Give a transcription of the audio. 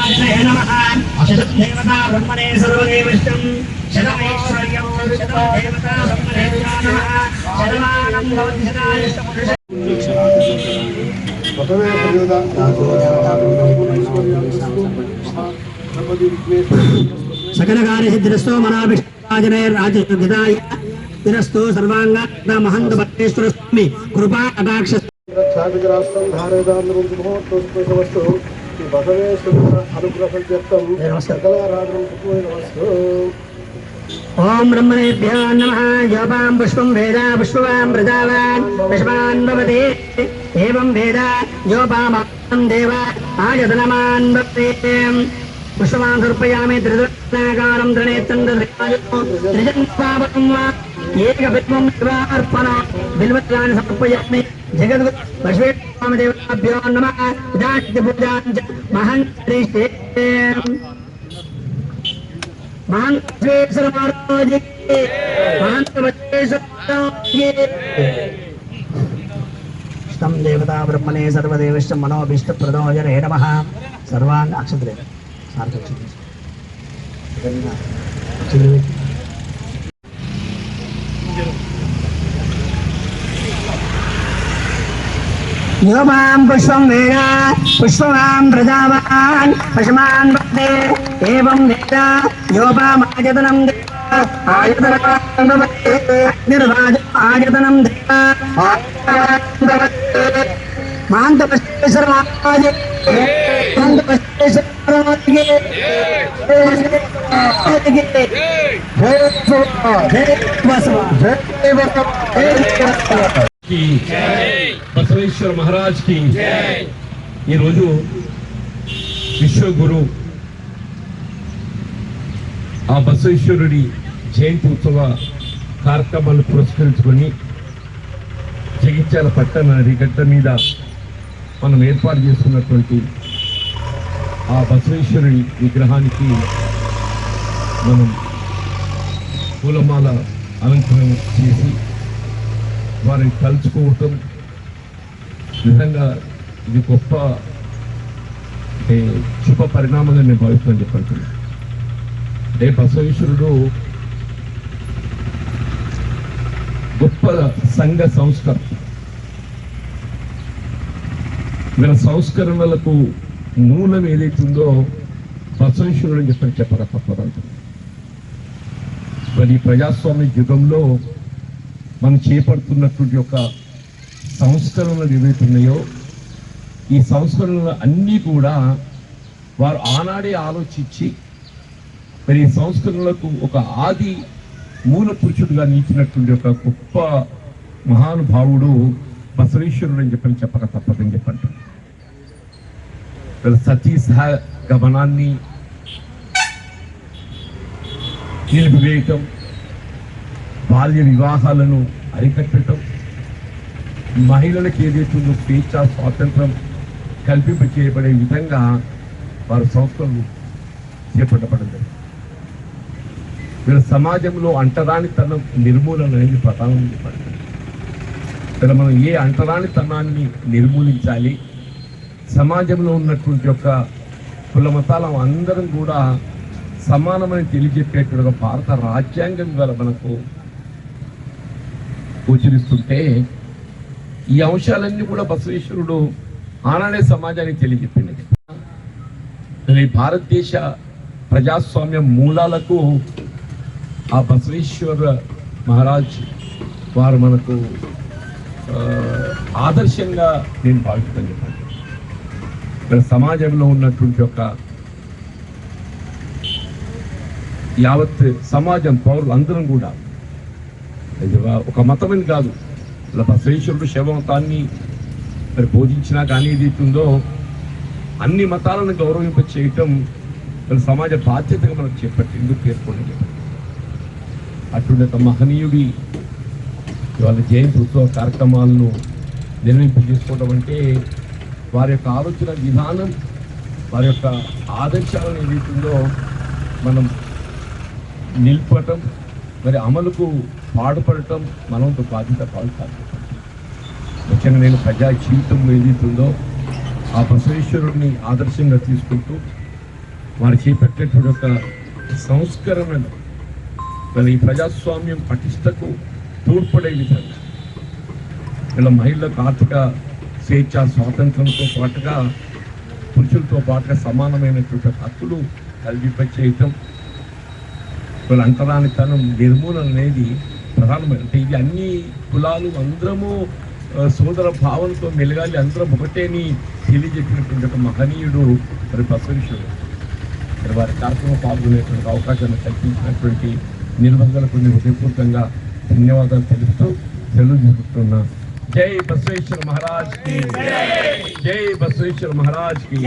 देवता ब्रह्मणे सर्वदेवष्टं शतमैश्वर्यं शतं देवता ब्रह्मणे नमः शतमानं भवति शतायुष्टपुरुषः सकल कार्य सिद्धिरस्तो मनाभिष्टाजने राजयोगिताय तिरस्तो सर्वांग महंत बट्टेश्वर स्वामी कृपा कटाक्ष छायाग्रास्तं धारयदानरं महोत्सवस्तु बसवेश्वर अनुग्रहव्यक्तं सकलाराधनं कुर्वन्तु। ओम ब्रह्मणेभ्यो नमः। योपां पुष्पं वेद पुष्पवान् प्रजावान् पुष्पान् भवति एवं वेद योपामां देव आयतनमान् भवति। पुष्पवान् समर्पयामि त्रिदुर्गाकारं त्रिनेत्रं त्रिजन्पावकं वा एकबिल्वं शिवार्पणं बिल्वत्राणि समर्पयामि। जगद्गुरु बसवेश्वरदेवताभ्यो नमः। पूजां च महन्त्रिष्टे महांतेश्वर महाराज के महंत बच्चेश्वर स्तम देवता ब्रह्मणे सर्वदेवश्च मनोभीष्ट प्रदोजने नमः। सर्वांग अक्षत्रे योपां पुष्पं वेद पुष्पवान् प्रजावान् पशुमान् वन्दे एवं वेद योपामायतनं देव आयतनं देव महान्तपश्चेश्वर महाराज बसवेश्वर महाराज की विश्वगुरु आ बसवेश्वरुडी जयंती उत्सव कार्यक्रमाలను పురస్కరించుకొని జగిత్యాల పట్టణ నడిగట్ట మీద మనం ఏర్పాటు చేసుకున్నటువంటి ఆ బసవేశ్వరుడి విగ్రహానికి మనం పూలమాల అలంకరణ చేసి వారిని తలుచుకోవటం నిజంగా ఇది గొప్ప శుభ పరిణామంగా నేను భావిస్తున్నాను చెప్పంటున్నాను. అంటే బసవేశ్వరుడు గొప్ప సంఘ సంస్కరణ వీళ్ళ సంస్కరణలకు మూలం ఏదైతుందో బసవేశ్వరుడు అని చెప్పక తప్పదంటుంది. మరి ప్రజాస్వామ్య యుగంలో మనం చేపడుతున్నటువంటి ఒక సంస్కరణలు ఏవైతున్నాయో ఈ సంస్కరణలు అన్నీ కూడా వారు ఆనాడే ఆలోచించి మరి ఈ సంస్కరణలకు ఒక ఆది మూల పురుషుడుగా నిలిచినటువంటి ఒక గొప్ప మహానుభావుడు బసవేశ్వరుడు అని చెప్పక తప్పదని చెప్పండి. సతీ సహ గమనాన్ని నిలిపివేయటం, బాల్య వివాహాలను అరికట్టడం, మహిళలకు ఏదైతుందో స్వేచ్ఛ స్వాతంత్రం కల్పింప చేయబడే విధంగా వారి సంస్కరణలు చేపట్టబడింది. వీళ్ళ సమాజంలో అంటరానితనం నిర్మూలన అనేది ప్రధానం చెప్పండి. ఇక్కడ మనం ఏ అంటరానితనాన్ని నిర్మూలించాలి, సమాజంలో ఉన్నటువంటి ఒక కుల మతాల అందరం కూడా సమానమని తెలియజెప్పేటువంటి ఒక భారత రాజ్యాంగం గల మనకు గోచరిస్తుంటే ఈ అంశాలన్నీ కూడా బసవేశ్వరుడు ఆనాడే సమాజానికి తెలియజెప్పింది. భారతదేశ ప్రజాస్వామ్య మూలాలకు ఆ బసవేశ్వర మహారాజ్ వారు మనకు ఆదర్శంగా నేను భావిస్తాను చెప్పండి. ఇక్కడ సమాజంలో ఉన్నటువంటి ఒక యావత్ సమాజం పౌరులు అందరం కూడా ఒక మతమని కాదు, ఇలా బసవేశ్వరుడు శైవమతాన్ని మరి బోధించినా కానీ ఏదైతుందో అన్ని మతాలను గౌరవింప చేయటం మన సమాజ బాధ్యతగా మనకు చేపట్టి ఎందుకు పేర్కొండి. అటువంటి ఒక మహనీయుడి వాళ్ళ జయంతి ఉత్సవ కార్యక్రమాలను నిర్వహింపజేసుకోవడం అంటే వారి యొక్క ఆలోచన విధానం, వారి యొక్క ఆదర్శాలను ఏదైతుందో మనం నిలపటం, మరి అమలుకు పాటుపడటం మనంత బాధ్యత కాదు. ముఖ్యంగా నేను ప్రజా జీవితం ఏదైతుందో ఆ బసవేశ్వరుడిని ఆదర్శంగా తీసుకుంటూ వారు చేపట్టేటువంటి ఒక సంస్కరణలు వీళ్ళ ఈ ప్రజాస్వామ్యం పటిష్టకు తోడ్పడే విధంగా వీళ్ళ మహిళలకు ఆర్థిక స్వేచ్ఛ స్వాతంత్రంతో పాటుగా పురుషులతో పాటుగా సమానమైనటువంటి హక్కులు కల్పింపచేయటం వీళ్ళ అంతరానితనం నిర్మూలన అనేది ప్రధానమైన. అంటే ఇది అన్ని కులాలు అందరము సోదర భావంతో మెలగాలి, అందరం ఒకటేని తెలియజెప్పినటువంటి ఒక మహనీయుడు మరి బసవేశ్వరుడు. మరి వారి కార్యక్రమం పాల్గొనేటువంటి అవకాశాన్ని కల్పించినటువంటి నిర్వాహకులకు హృదయపూర్వకంగా ధన్యవాదాలు తెలుపుతూ సెలవు జరుపుతున్నా. జై బసవేశ్వర మహారాజ్ కి జై, జై బసవేశ్వర మహారాజ్ కి.